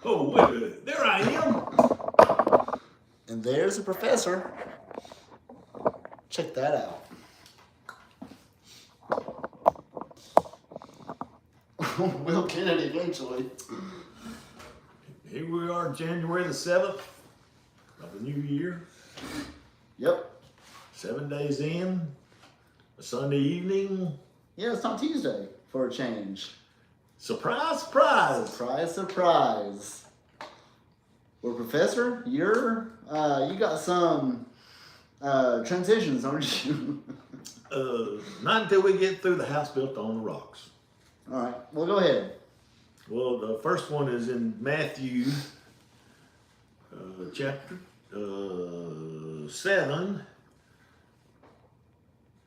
Oh, wait a minute. There I am. And there's the professor. Check that out. We'll get it eventually. Here we are, January the 7th of the new year. Yep. 7 days in, a Sunday evening. Yeah, it's not Tuesday for a change. Surprise, surprise. Surprise, surprise. Well, Professor, you got some transitions, aren't you? Not until we get through the house built on the rocks. All right, well, go ahead. Well, the first one is in Matthew chapter 7,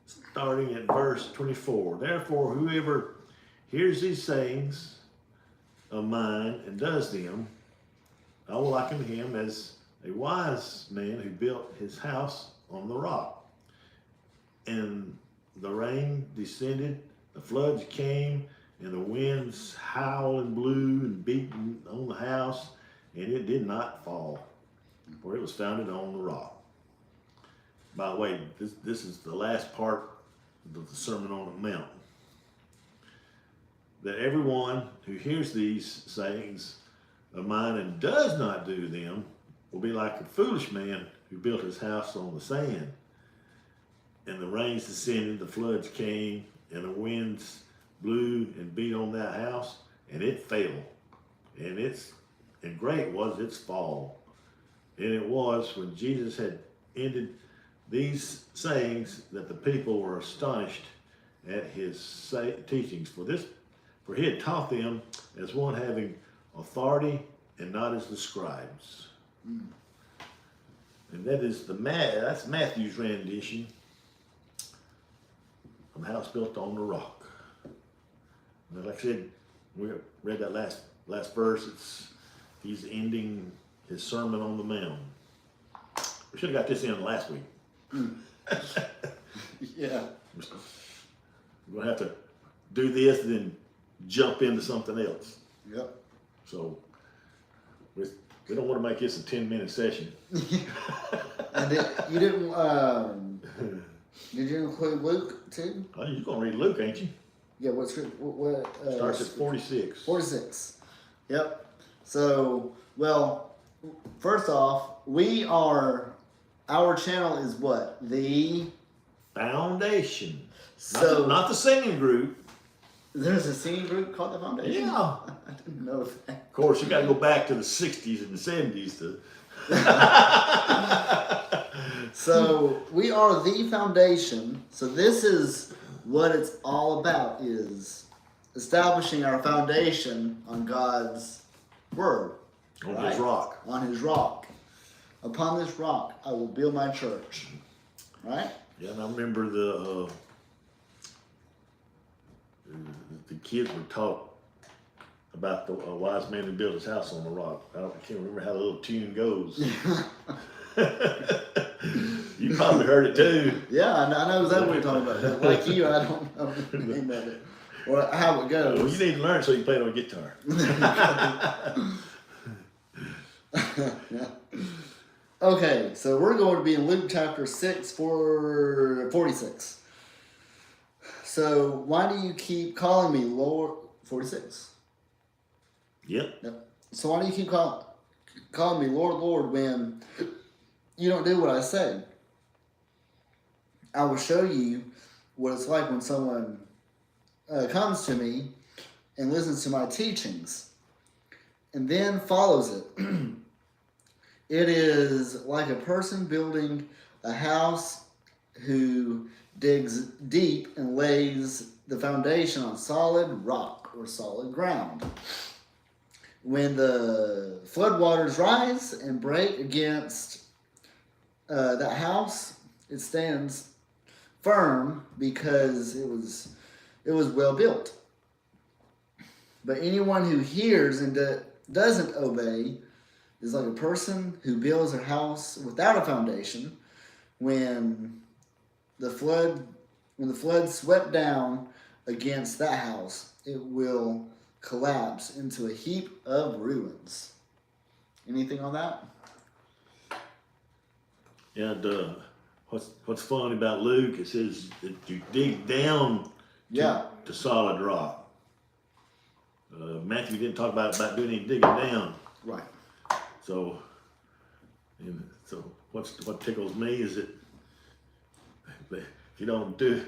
starting at verse 24. Therefore, whoever hears these sayings of mine and does them, I will liken him as a wise man who built his house on the rock. And the rain descended, the floods came, and the winds howled and blew and beat on the house, and it did not fall, for it was founded on the rock. By the way, this is the last part of the Sermon on the Mount. That everyone who hears these sayings of mine and does not do them will be like a foolish man who built his house on the sand. And the rains descended, the floods came, and the winds blew and beat on that house, and it fell. And great was its fall. And it was when Jesus had ended these sayings that the people were astonished at his teachings. For he had taught them as one having authority and not as the scribes. And that's Matthew's rendition of a house built on the rock. And like I said, we read that last verse. He's ending his Sermon on the Mount. We should have got this in last week. Yeah. We're gonna have to do this and then jump into something else. Yep. So we don't want to make this a 10-minute session. And you didn't. Did you include Luke too? Oh, you're gonna read Luke, ain't you? Yeah. What script? What Starts at 46. 46. Yep. So, well, first off, our channel is what? The Foundation. So not the singing group. there's a singing group called the Foundation? Yeah. I didn't know that. Of course, you got to go back to the 60s and the 70s to. So we are the foundation. So this is what it's all about, is establishing our foundation on God's word. On his rock. On his rock. Upon this rock, I will build my church. Right? Yeah, and I remember the kids were taught about the wise man who built his house on the rock. I can't remember how the little tune goes. You probably heard it too. Yeah, I know exactly what you're talking about. But like you, I don't know the name of it or how it goes. Well, you need to learn so you can play it on guitar. Yeah. Okay, so we're going to be in Luke chapter 6 for 46. So why do you keep calling me Lord? 46. Yep. So why do you keep calling me Lord, Lord, when you don't do what I say? I will show you what it's like when someone comes to me and listens to my teachings and then follows it. It is like a person building a house who digs deep and lays the foundation on solid rock or solid ground. When the floodwaters rise and break against that house, it stands firm because it was well built. But anyone who hears and doesn't obey is like a person who builds a house without a foundation. When the flood swept down against that house, it will collapse into a heap of ruins. Anything on that? And what's funny about Luke, it says that you dig down to solid rock. Matthew didn't talk about doing any digging down. Right. So what tickles me is that if you don't do,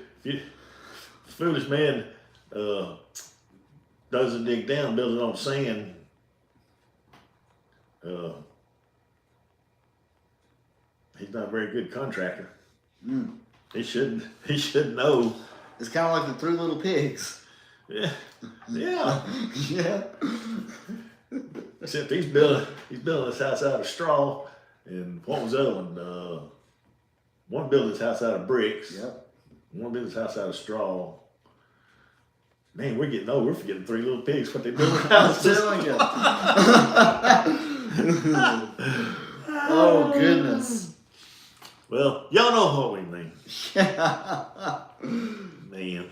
foolish man doesn't dig down, builds it on sand. He's not a very good contractor. He should know. It's kind of like the 3 little pigs. Yeah. Yeah. Except he's building his house out of straw, and what was the other one? One built his house out of bricks. Yep. One built his house out of straw. Man, we're getting old. We're forgetting 3 little pigs what they build their houses. I'm telling you. Oh goodness. Well, y'all know what we mean. Man.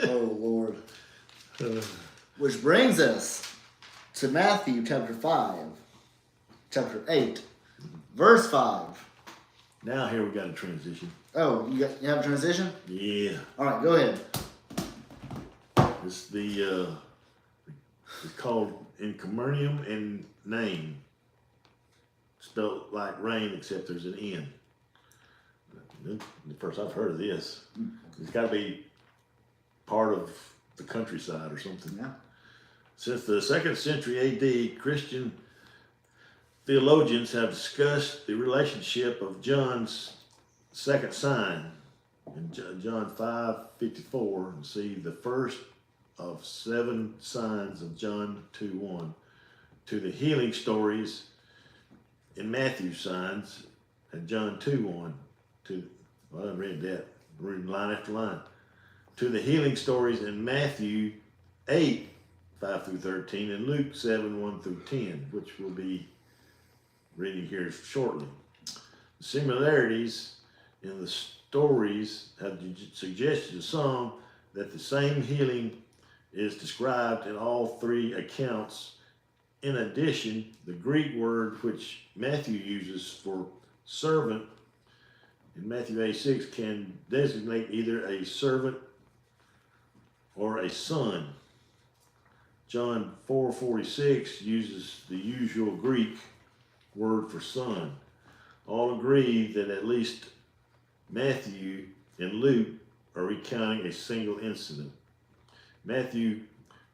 Oh Lord. Which brings us to Matthew chapter 8, verse 5. Now here we got a transition. Oh, you have a transition? Yeah. All right, go ahead. It's it's called encomium and name. Spelled like rain, except there's an N. The first I've heard of this. It's got to be part of the countryside or something. Yeah. Since the 2nd century AD, Christian theologians have discussed the relationship of John's second sign in John 5:54, and see the first of 7 signs of John 2:1, to the healing stories in Matthew's signs and John 2:1. I read that, reading line after line. To the healing stories in Matthew 8:5-13, and Luke 7:1-10, which we'll be reading here shortly. The similarities in the stories have suggested to some that the same healing is described in all 3 accounts. In addition, the Greek word which Matthew uses for servant in Matthew 8:6 can designate either a servant or a son. John 4:46 uses the usual Greek word for son. All agree that at least Matthew and Luke are recounting a single incident. Matthew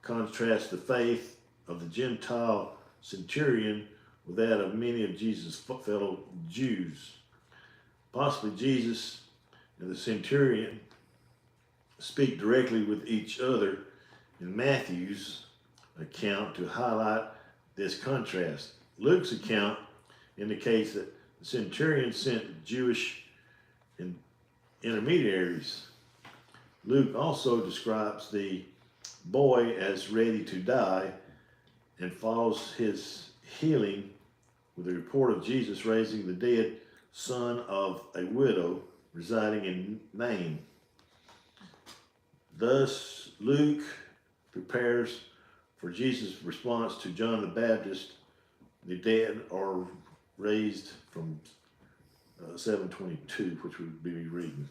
contrasts the faith of the Gentile centurion with that of many of Jesus' fellow Jews. Possibly Jesus and the centurion speak directly with each other in Matthew's account to highlight this contrast. Luke's account indicates that the centurion sent Jewish intermediaries. Luke also describes the boy as ready to die and follows his healing with the report of Jesus raising the dead son of a widow residing in Nain. Thus, Luke prepares for Jesus' response to John the Baptist, the dead are raised, from 7:22, which we'll be reading.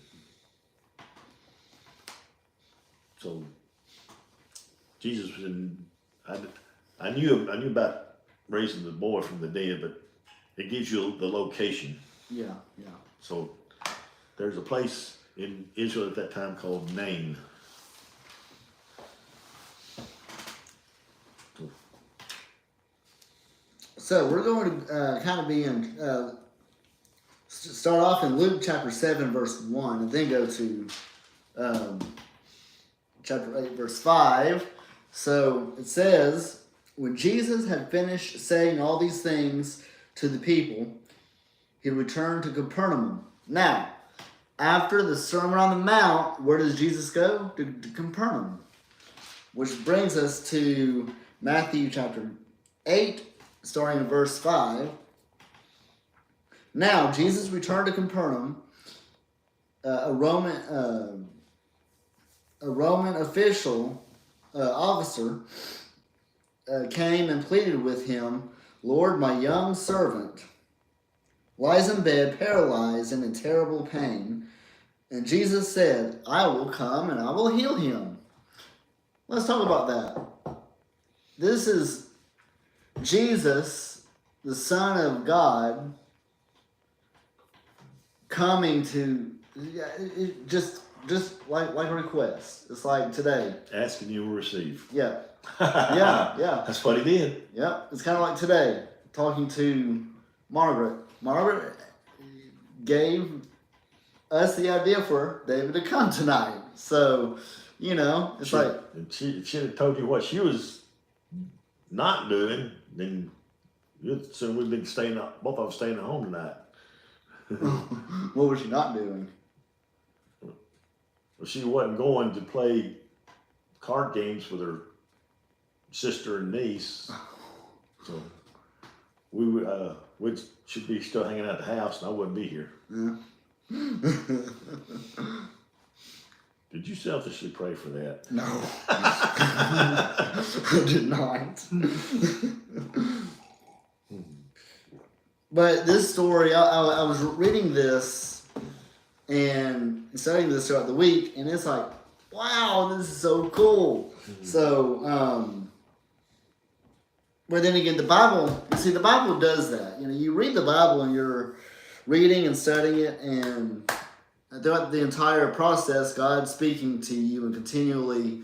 So, Jesus was in. I knew about raising the boy from the dead, but it gives you the location. Yeah. So, there's a place in Israel at that time called Nain. So we're going to kind of be in, start off in Luke chapter 7, verse 1, and then go to chapter 8, verse 5. So it says, when Jesus had finished saying all these things to the people, he returned to Capernaum. Now, after the Sermon on the Mount, where does Jesus go? To Capernaum. Which brings us to Matthew chapter 8, starting in verse 5. Now, Jesus returned to Capernaum. A Roman official, officer, came and pleaded with him, Lord, my young servant lies in bed, paralyzed and in terrible pain. And Jesus said, I will come and I will heal him. Let's talk about that. This is Jesus, the Son of God, coming to just like a request. It's like today. Asking you will receive. Yeah. Yeah. That's what he did. Yeah. It's kind of like today, talking to Margaret. Margaret gave us the idea for David to come tonight. So, it's like... If she had told you what she was not doing, then you'd assume we'd been both of us staying at home tonight. What was she not doing? Well, she wasn't going to play card games with her sister and niece. So we should be still hanging out at the house, and I wouldn't be here. Yeah. Did you selfishly pray for that? No. I did not. But this story, I was reading this and studying this throughout the week, and it's like, wow, this is so cool. So, but then again, the Bible does that. You read the Bible and you're reading and studying it, and throughout the entire process, God's speaking to you and continually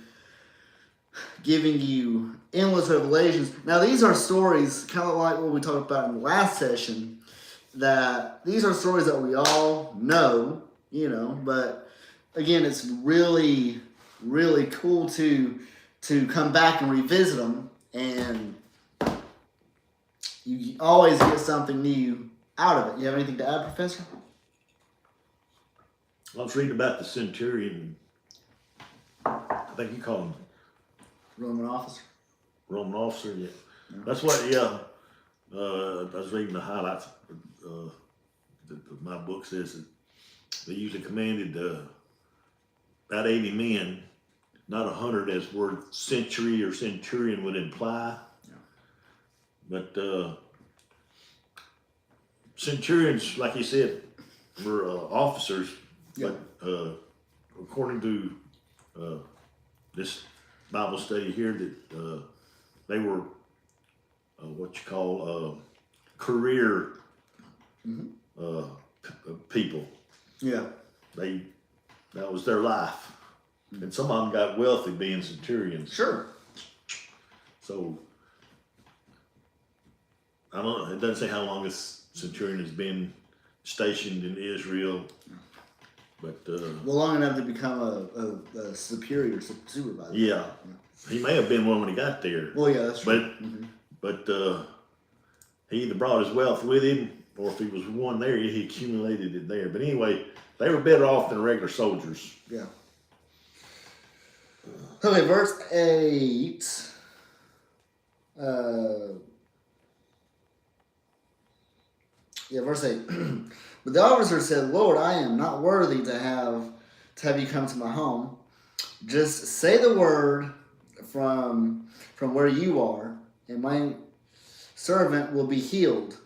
giving you endless revelations. Now, these are stories, kind of like what we talked about in the last session, that these are stories that we all know, but again, it's really, really cool to come back and revisit them, and you always get something new out of it. You have anything to add, Professor? I was reading about the centurion. I think you call him Roman officer. Roman officer. Yeah, that's what. Yeah, I was reading the highlights. My book says that they usually commanded about 80 men, not 100 as word century or centurion would imply. Yeah. But centurions, like you said, were officers. Yeah. But according to this Bible study here, that they were what you call career people. Yeah. That was their life, and some of them got wealthy being centurions. Sure. So I don't know. It doesn't say how long this centurion has been stationed in Israel. But well, long enough to become a superior supervisor. Yeah, he may have been one when he got there. Well, yeah, that's true. But he either brought his wealth with him, or if he was one there, he accumulated it there. But anyway, they were better off than regular soldiers. Yeah. Okay, verse 8. Verse 8. But the officer said, Lord, I am not worthy to have you come to my home. Just say the word from where you are, and my servant will be healed.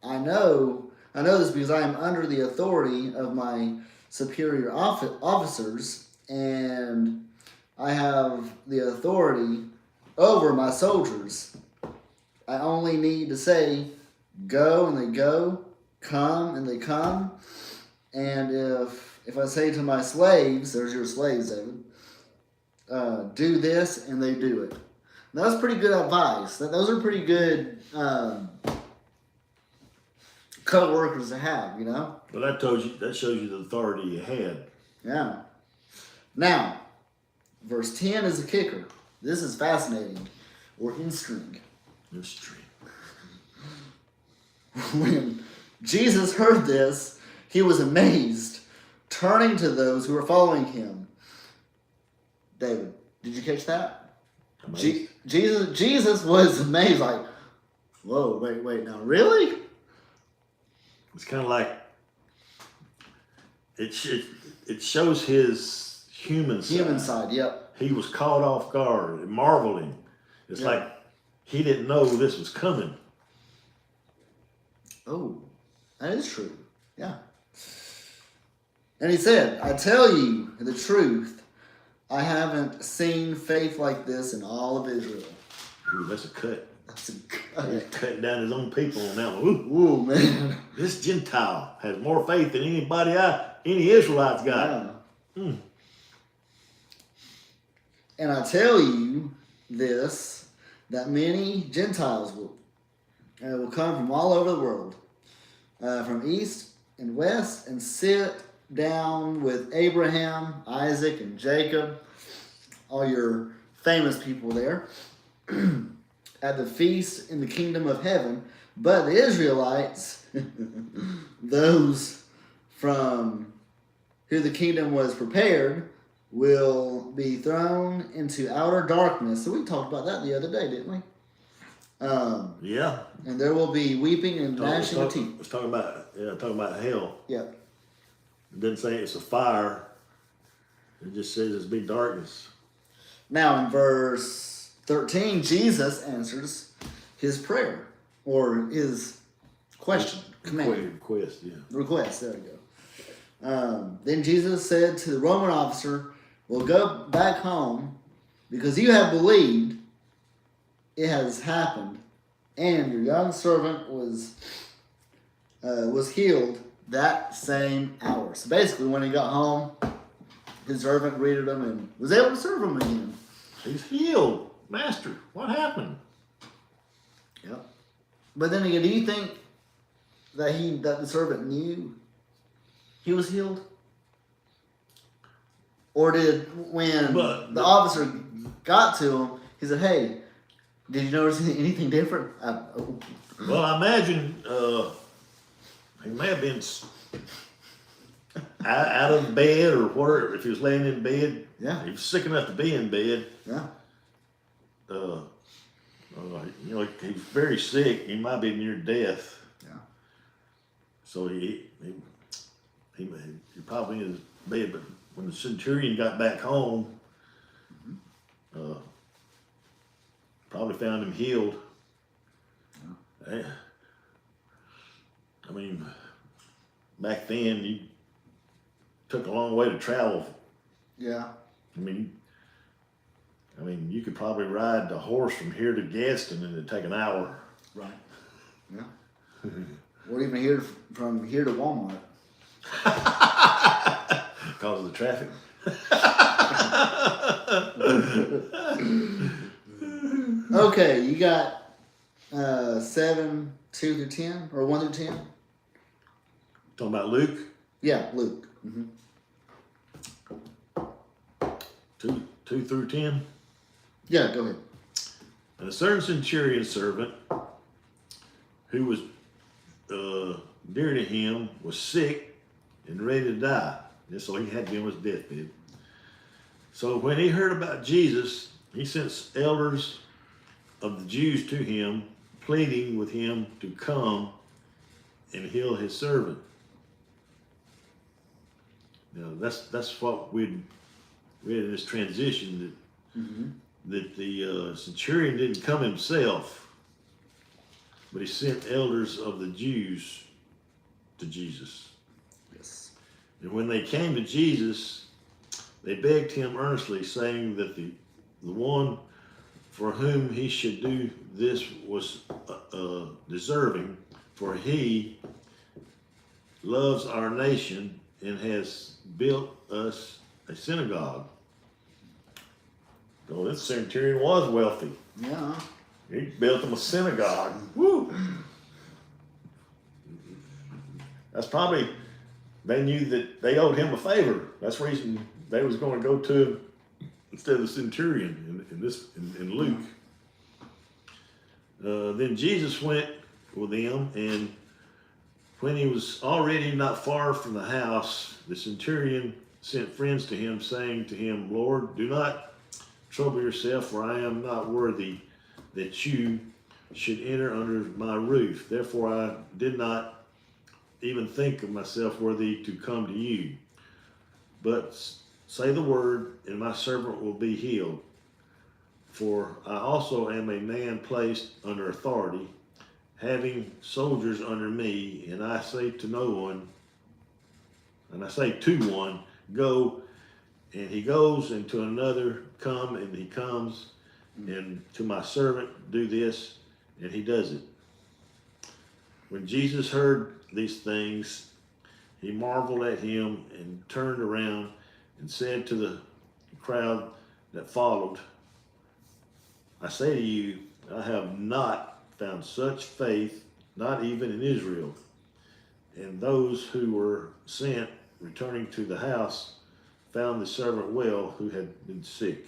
I know this because I am under the authority of my superior officers, and I have the authority over my soldiers. I only need to say, go, and they go. Come, and they come. And if I say to my slaves, there's your slaves, David, do this, and they do it. Now, that's pretty good advice. Those are pretty good co-workers to have, Well, that shows you the authority you had. Yeah. Now, verse 10 is the kicker. This is fascinating. Or interesting. Interesting. When Jesus heard this, he was amazed, turning to those who were following him. David, did you catch that? Jesus was amazed, like, whoa, wait, now, really? It's kind of like, it shows his human side. Human side, yep. He was caught off guard, marveling. It's like he didn't know this was coming. Oh, that is true. Yeah. And he said, I tell you the truth, I haven't seen faith like this in all of Israel. Ooh, that's a cut. That's a He's good. cutting down his own people on that one. Ooh, Ooh, man. this Gentile has more faith than any Israelites got. Yeah. Mm. And I tell you this, that many Gentiles will come from all over the world, from east and west, and sit down with Abraham, Isaac, and Jacob, all your famous people there, at the feast in the kingdom of heaven. But the Israelites, those from who the kingdom was prepared, will be thrown into outer darkness. So we talked about that the other day, didn't we? Yeah. And there will be weeping and gnashing of teeth. It's talking about hell. Yeah. It doesn't say it's a fire. It just says it's big darkness. Now in verse 13, Jesus answers his prayer or his question, command, Request, yeah. request. There we go. Then Jesus said to the Roman officer, "Well, go back home because you have believed it has happened, and your young servant was healed that same hour." So basically, when he got home, his servant greeted him and was able to serve him again. He's healed. Master, what happened? Yep. But then again, do you think that the servant knew he was healed? Or did when the officer got to him, he said, "Hey, did you notice anything different?" Well, I imagine he may have been out of bed or whatever. If he was laying in bed, Yeah. he was sick enough to be in bed. Yeah. He's very sick. He might be near death. Yeah. So he probably in his bed. But when the centurion got back home, probably found him healed. I mean, back then you took a long way to travel. Yeah. I mean, you could probably ride the horse from here to Gadsden and it'd take an hour. Right. Yeah. Or even from here to Walmart. Because of the traffic. Okay, you got 7, 2 through 10, or 1 through 10? Talking about Luke? Yeah, Luke. Mm-hmm. 2 through 10? Yeah, go ahead. And a certain centurion servant who was dear to him was sick and ready to die. And so he had to be on his deathbed. So when he heard about Jesus, he sent elders of the Jews to him, pleading with him to come and heal his servant. Now that's what we had in this transition that the centurion didn't come himself, but he sent elders of the Jews to Jesus. Yes. And when they came to Jesus, they begged him earnestly, saying that the one for whom he should do this was deserving, for he loves our nation and has built us a synagogue. So this centurion was wealthy. Yeah. He built them a synagogue. Woo! That's probably, they knew that they owed him a favor. That's the reason they was going to go to him instead of the centurion in Luke. Then Jesus went with them, and when he was already not far from the house, the centurion sent friends to him, saying to him, "Lord, do not trouble yourself, for I am not worthy that you should enter under my roof. Therefore I did not even think of myself worthy to come to you. But say the word, and my servant will be healed. For I also am a man placed under authority, having soldiers under me, and I say to no one, and I say to one, go, and he goes, and to another, come, and he comes, and to my servant, do this, and he does it. When Jesus heard these things, he marveled at him and turned around and said to the crowd that followed, I say to you, I have not found such faith, not even in Israel. And those who were sent, returning to the house, found the servant well who had been sick.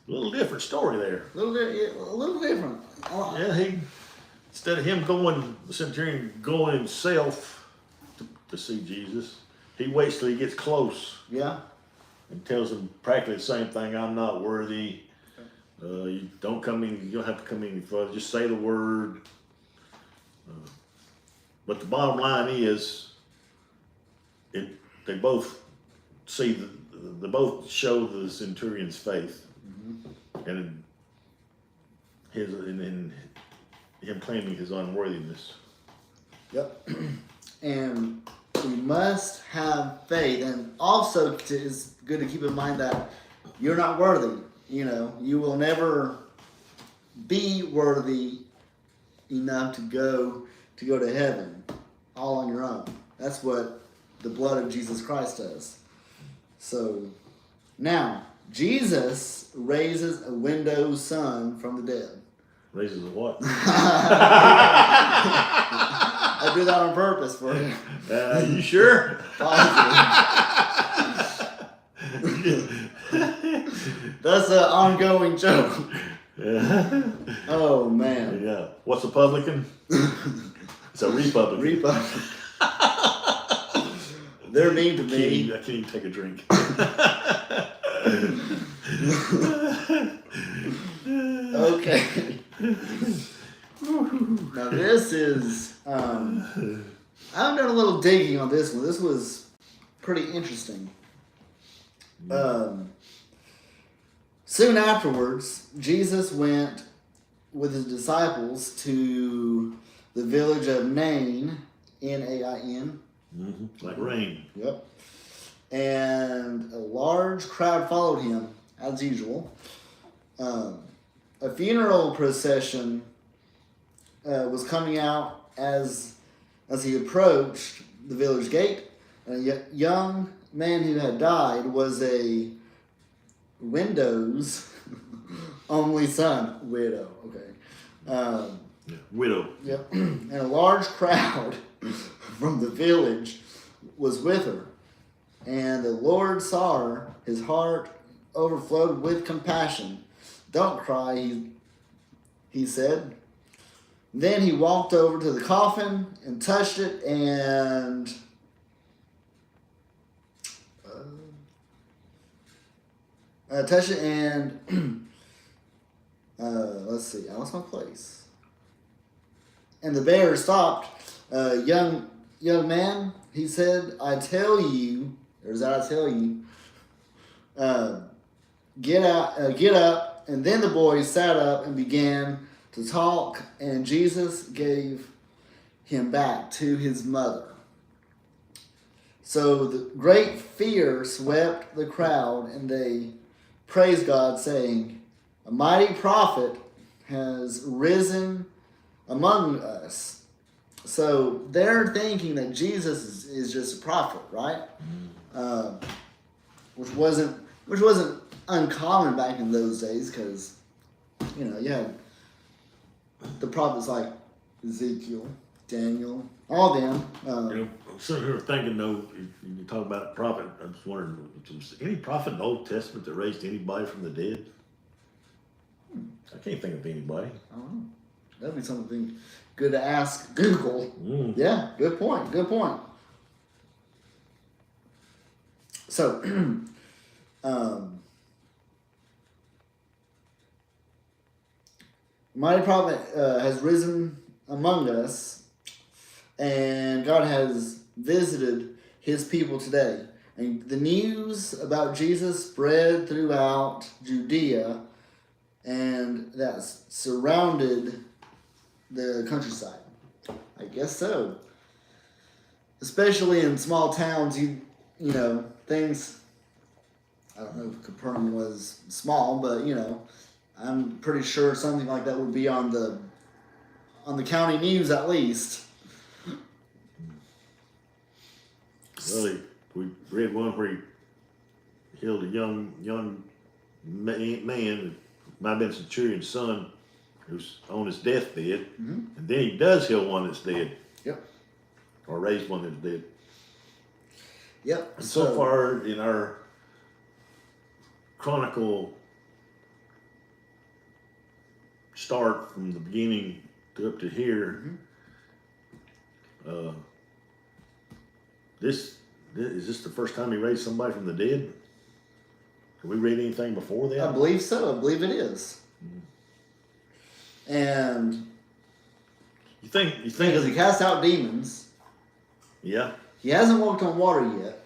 A little different story there. A little different. Yeah, he, instead of him going, the centurion going himself to see Jesus, he waits till he gets close Yeah. and tells him practically the same thing. I'm not worthy. You don't come in. You don't have to come any further. Just say the word. But the bottom line is, they both see they both show the centurion's faith, and him claiming his unworthiness. Yep. And we must have faith, and also it's good to keep in mind that you're not worthy. You know, you will never be worthy enough to go to heaven all on your own. That's what the blood of Jesus Christ does. So now Jesus raises a widow's son from the dead. Raises a what? I do that on purpose for you. You sure? That's an ongoing joke. Yeah. Oh man. Yeah. What's a publican? It's a Republican. Republican. They're mean to me. I can't even take a drink. Okay. Now this is I've done a little digging on this one. This was pretty interesting. Soon afterwards, Jesus went with his disciples to the village of Nain, Nain. Like rain. Yep. And a large crowd followed him, as usual. A funeral procession was coming out as he approached the village gate. A young man who had died was a widow's only son. Widow, okay. Widow. Yep. And a large crowd from the village was with her. And the Lord saw her. His heart overflowed with compassion. Don't cry, he said. Then he walked over to the coffin and touched it and let's see, I lost my place. And the bearer stopped. Young man, he said, I tell you, get up. And then the boy sat up and began to talk, and Jesus gave him back to his mother. So the great fear swept the crowd, and they praised God, saying, a mighty prophet has risen among us. So they're thinking that Jesus is just a prophet, right? Which wasn't uncommon back in those days, because you had the prophets like Ezekiel, Daniel, all them. I'm sitting here thinking, though, you talk about a prophet. I'm just wondering, was any prophet in the Old Testament that raised anybody from the dead? I can't think of anybody. I don't know. That'd be something good to ask Google. Yeah, good point. So, mighty prophet has risen among us, and God has visited his people today. And the news about Jesus spread throughout Judea, and that surrounded the countryside. I guess so. Especially in small towns, you know, things. I don't know if Capernaum was small, but you know, I'm pretty sure something like that would be on the county news at least. Well, we read one where he healed a young man, might have been Centurion's son, who's on his deathbed, and then he does heal one that's dead. Yep. Or raise one that's dead. Yep. And so far in our chronicle start from the beginning to up to here, is this the first time he raised somebody from the dead? Have we read anything before that? I believe so. I believe it is. And You think because he cast out demons, yeah. he hasn't walked on water yet.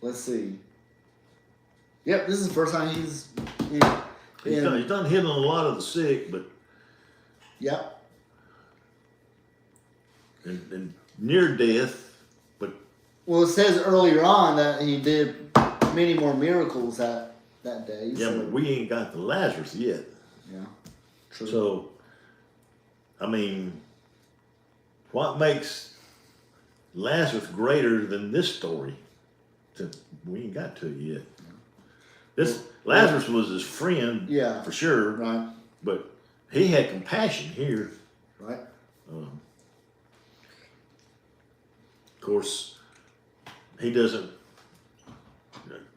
Let's see. Yep, this is the first time he's He's done healing a lot of the sick, but Yep. and near death, but Well, it says earlier on that he did many more miracles that day. yeah, so, but we ain't got the Lazarus yet. yeah. True. So, I mean, what makes Lazarus greater than this story? We ain't got to it yet. This Lazarus was his friend, Yeah. for sure, Right. but he had compassion here. Right. Of course, he doesn't.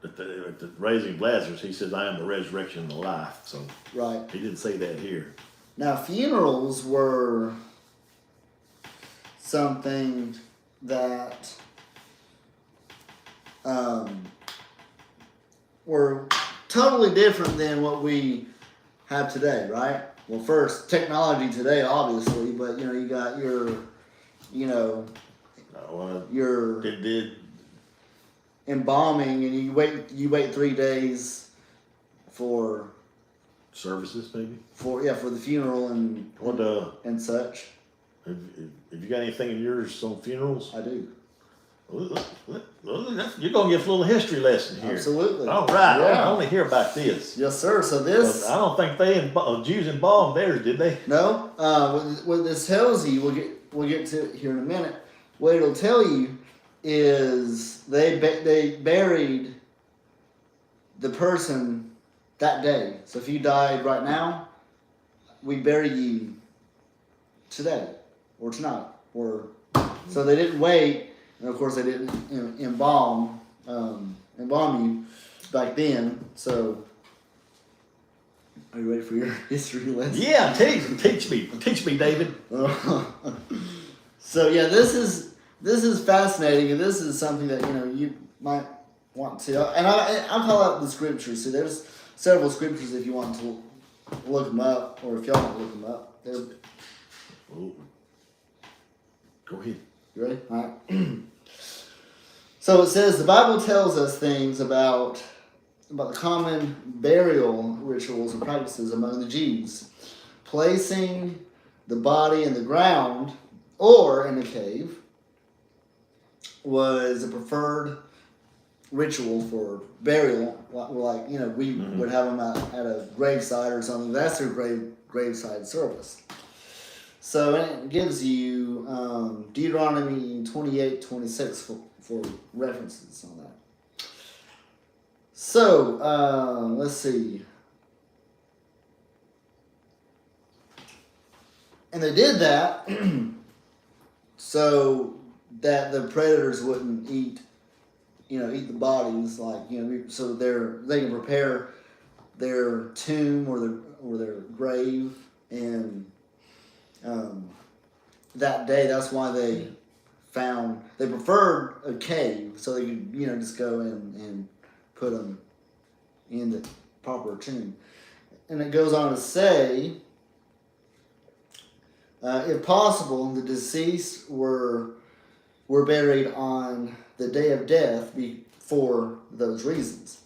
At the raising of Lazarus, he says, "I am the resurrection and the life." So Right. he didn't say that here. Now, funerals were something that were totally different than what we have today, right? Well, first, technology today, obviously, but you know, you got your It did. embalming, and you wait 3 days for Services, maybe. for the funeral and What and such. have you got anything in yours on funerals? I do. Well, you're gonna give us a little history lesson here. Absolutely. All right. Yeah. I want to hear about this. Yes, sir. So this. I don't think Jews embalmed theirs, did they? No, what this tells you, we'll get to it here in a minute. What it'll tell you is they buried the person that day. So if you died right now, we bury you today or tonight, or so they didn't wait, and of course they didn't embalm you back then. So. Are you ready for your history lesson? Yeah, teach me, David. So yeah, this is fascinating, and this is something that you might want to. And I call out the scriptures. So there's several scriptures if you want to look them up, or if y'all want to look them up. Oh. Go ahead. You ready? All right. So it says the Bible tells us things about the common burial rituals and practices among the Jews. Placing the body in the ground or in a cave was a preferred ritual for burial. Like, we would have them at a graveside or something. That's their graveside service. So it gives you Deuteronomy 28:26 for references on that. So, let's see. And they did that so that the predators wouldn't eat the bodies, so they can prepare their tomb or their grave, and that day, that's why they preferred a cave, so they could just go and put them in the proper tomb. And it goes on to say, if possible, the deceased were buried on the day of death for those reasons.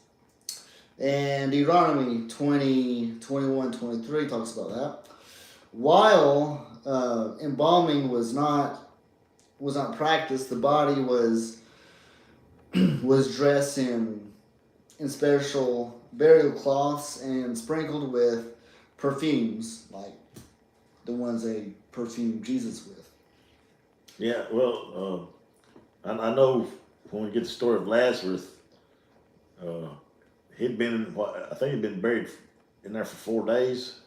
And Deuteronomy 20, 21, 23 talks about that. While embalming was not practiced, the body was dressed in special burial cloths and sprinkled with perfumes, like the ones they perfumed Jesus with. Yeah, well, I know when we get the story of Lazarus, he'd been, I think he'd been buried in there for 4 days,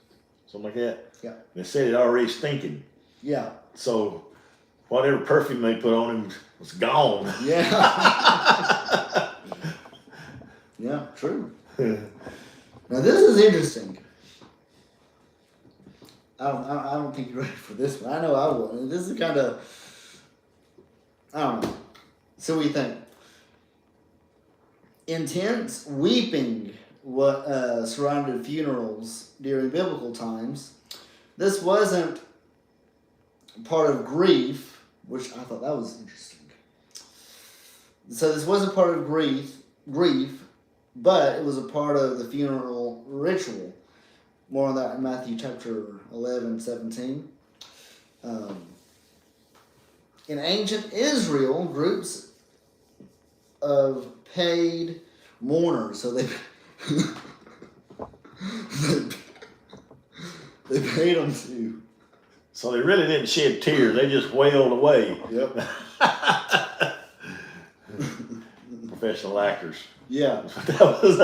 something like that. Yeah. They said it already stinking. Yeah. So whatever perfume they put on him was gone. Yeah. Yeah, true. Now this is interesting. I don't think you're ready for this one. I know I wouldn't. This is kind of, I don't know. So what do you think? Intense weeping surrounded funerals during biblical times. This wasn't part of grief, which I thought that was interesting. So this wasn't part of grief, but it was a part of the funeral ritual. More on that in Matthew chapter 11, 17. In ancient Israel, groups of paid mourners, so they paid them to. So they really didn't shed tears, they just wailed away. Yep. Professional actors. Yeah. That was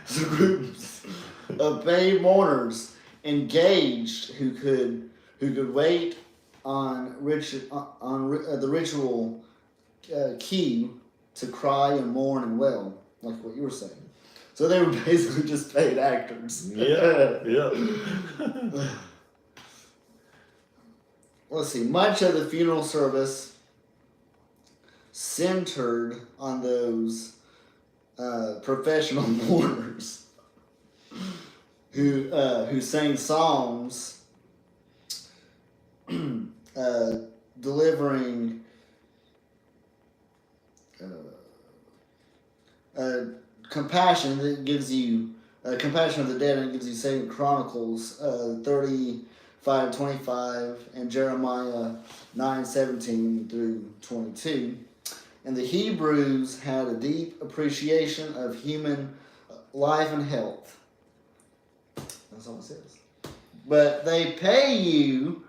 So groups of paid mourners engaged who could wait on the ritual cue to cry and mourn and wail, like what you were saying. So they were basically just paid actors. yeah. Let's see. Much of the funeral service centered on those professional mourners who sang songs delivering compassion that gives you compassion of the dead, and it gives you 2 Chronicles 35:25 and Jeremiah 9:17 through 22. And the Hebrews had a deep appreciation of human life and health. That's all it says. But they pay you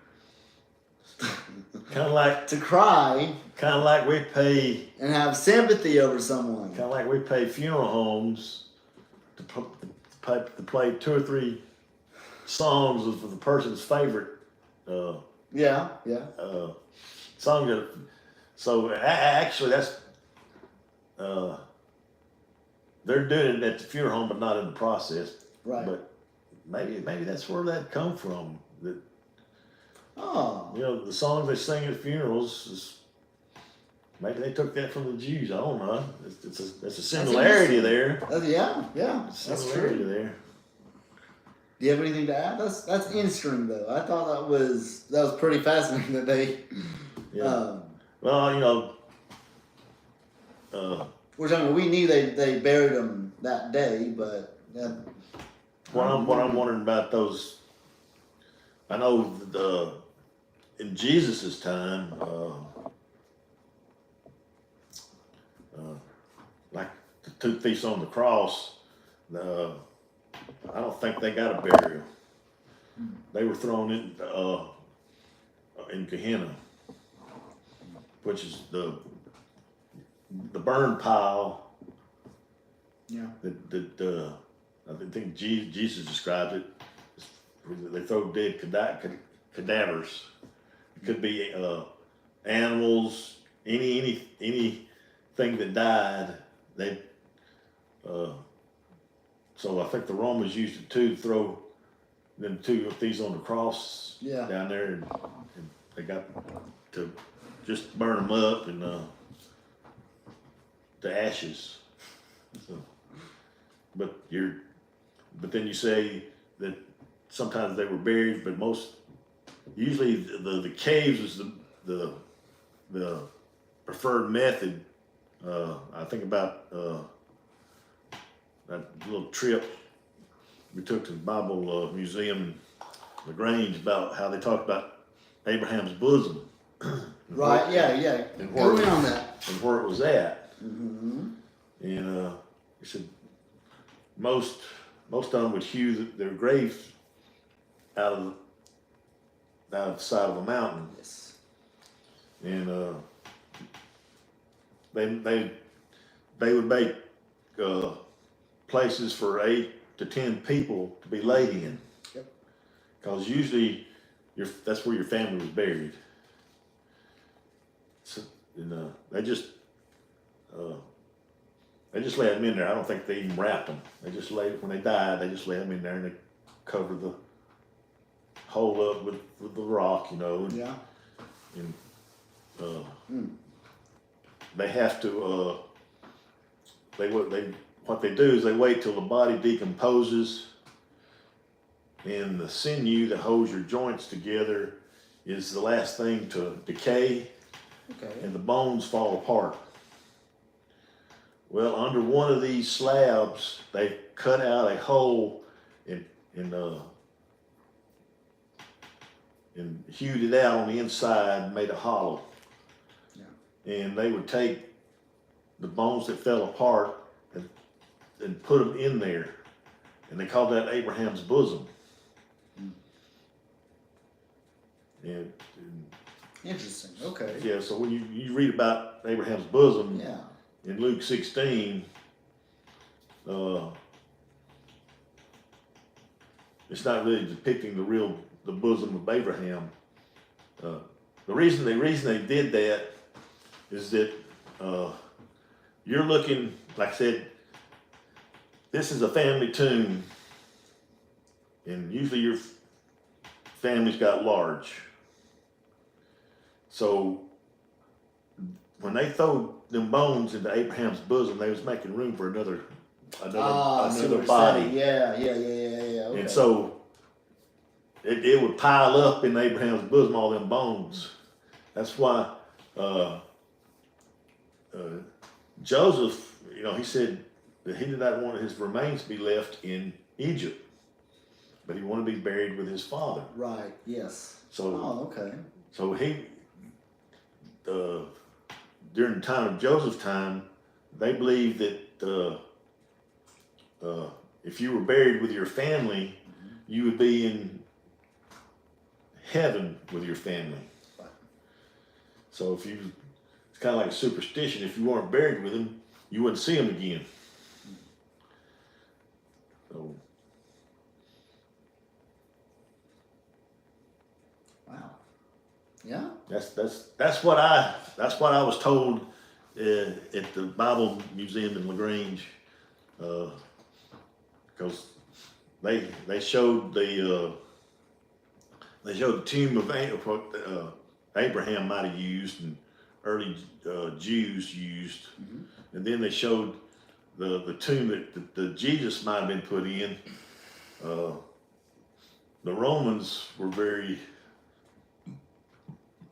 Kind of like to cry we pay. and have sympathy over someone. Kind of like we pay funeral homes to play 2 or 3 songs of the person's favorite Yeah. song. So actually, that's they're doing it at the funeral home, but not in the process. Right. But maybe that's where that come from. That the songs they sing at funerals maybe they took that from the Jews. I don't know. It's a similarity there. Yeah. That's Similarity true. there. Do you have anything to add? That's interesting though. I thought that was pretty fascinating that they. Yeah. Well, which I mean, we knew they buried them that day, but. What I'm wondering about those. I know in Jesus' time, like the 2 thieves on the cross, I don't think they got a burial. They were thrown in Gehenna, which is the burn pile. Yeah. I think Jesus describes it. They throw dead cadavers. It could be animals, anything that died. They so I think the Romans used it too to throw them 2 thieves on the cross down there, and they got to just burn them up and to ashes. So, but then you say that sometimes they were buried, but usually the caves was the the preferred method. I think about that little trip we took to the Bible Museum, LaGrange, about how they talked about Abraham's bosom. Right. Yeah. Yeah. And Go where, in on that. and where it was at. Mm-hmm. And he said most of them would hew their graves out of the side of a mountain, Yes. and they would make places for 8 to 10 people to be laid in. Yep. Because usually that's where your family was buried. So, and they just laid them in there. I don't think they even wrapped them. They just when they died, they just laid them in there and they covered the hole up with the rock, and, Yeah. and they have to what they do is they wait till the body decomposes, and the sinew that holds your joints together is the last thing to decay, Okay. and the bones fall apart. Well, under one of these slabs, they cut out a hole and hewed it out on the inside, and made a hollow. Yeah. And they would take the bones that fell apart and put them in there, and they called that Abraham's bosom. And Interesting. Okay. yeah, so when you read about Abraham's bosom Yeah. in Luke 16, it's not really depicting the bosom of Abraham. The reason they did that is that you're looking, like I said, this is a family tomb, and usually your family's got large. So when they throw them bones into Abraham's bosom, they was making room for another I see what you're body. saying. Yeah. Okay. And so it would pile up in Abraham's bosom, all them bones. That's why Joseph, he said that he did not want his remains to be left in Egypt, but he wanted to be buried with his father. Right. Yes. So, okay. so he, during the time of Joseph's time, they believed that if you were buried with your family, you would be in heaven with your family. Right. So it's kind of like a superstition. If you weren't buried with them, you wouldn't see them again. So, Wow. Yeah. that's what I was told at the Bible Museum in LaGrange, because they showed the tomb of Abraham might have used and early Jews used, and then they showed the tomb that Jesus might have been put in. The Romans were very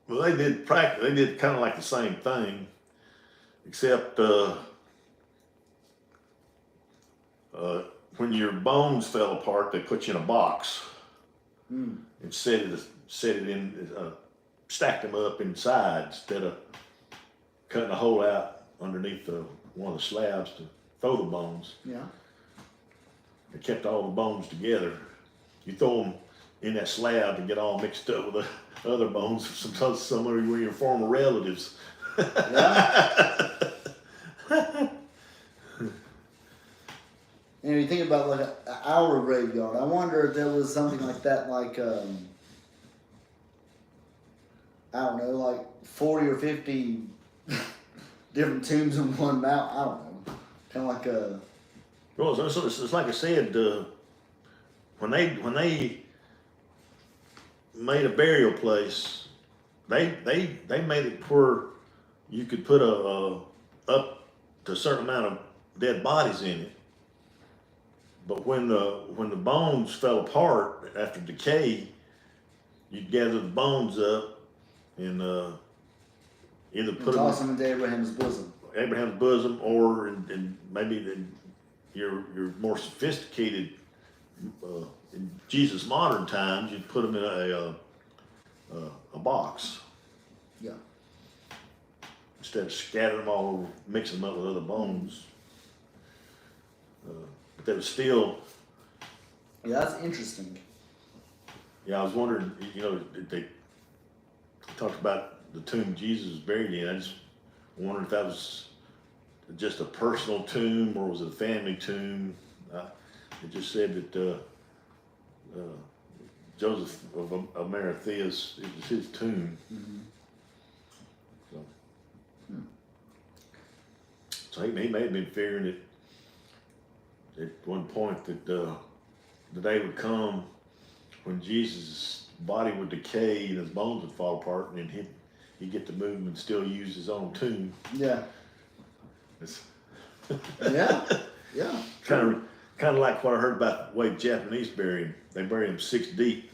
well. They did kind of like the same thing, except when your bones fell apart, they put you in a box and set it in, stacked them up inside instead of cutting a hole out underneath one of the slabs to throw the bones. Yeah. They kept all the bones together. You throw them in that slab and get all mixed up with the other bones from some of your former relatives. Yeah. And you think about like our graveyard. I wonder if there was something like that, like I don't know, like 40 or 50 different tombs in one mountain. I don't know, kind of like a. Well, it's like I said, when they made a burial place, they made it where you could put up to a certain amount of dead bodies in it. But when the bones fell apart after decay, you'd gather the bones up and either And put toss them them into Abraham's bosom. in Abraham's bosom, or in maybe your more sophisticated in Jesus' modern times, you'd put them in a box Yeah. instead of scattering them all over, mixing them up with other bones. But they were still. Yeah, that's interesting. Yeah, I was wondering. You know, they talked about the tomb Jesus was buried in. I just wondered if that was just a personal tomb or was it a family tomb. It just said that Joseph of Arimathea, it was his tomb. Mm-hmm. So he may have been fearing it at one point that the day would come when Jesus' body would decay and his bones would fall apart, and then he'd get to move and still use his own tomb. Yeah. It's Yeah. Yeah. kind of like what I heard about the way Japanese bury him. They bury him 6 deep.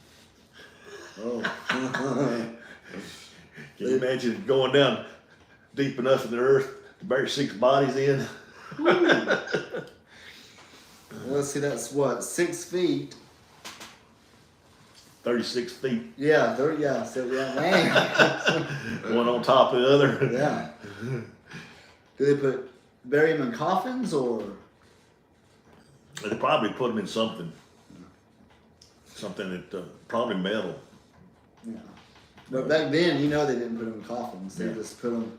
Oh. Can you imagine going down deep enough in the earth to bury 6 bodies in? Let's see, that's what, 6 feet. 36 feet, Yeah, so yeah, man. one on top of the other. Yeah. Do they bury them in coffins or? They probably put them in something that probably metal. Yeah. But back then, you know, they didn't put them in coffins. They Yeah. just put them.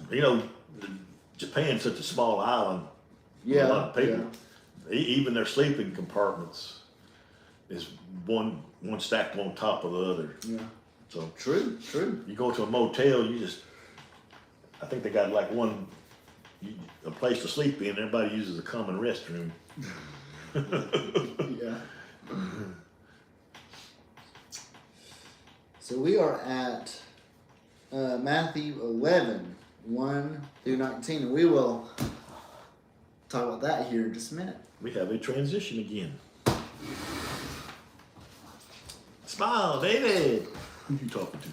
You know, Japan's such a small island. Yeah. A lot of people, even their sleeping compartments is one stacked on top of the other. Yeah. So True. you go to a motel, I think they got like a place to sleep in. Everybody uses a common restroom. Yeah. So we are at Matthew 11, 1 through 19, and we will talk about that here in just a minute. We have a transition again. Smile, David. Who you talking to?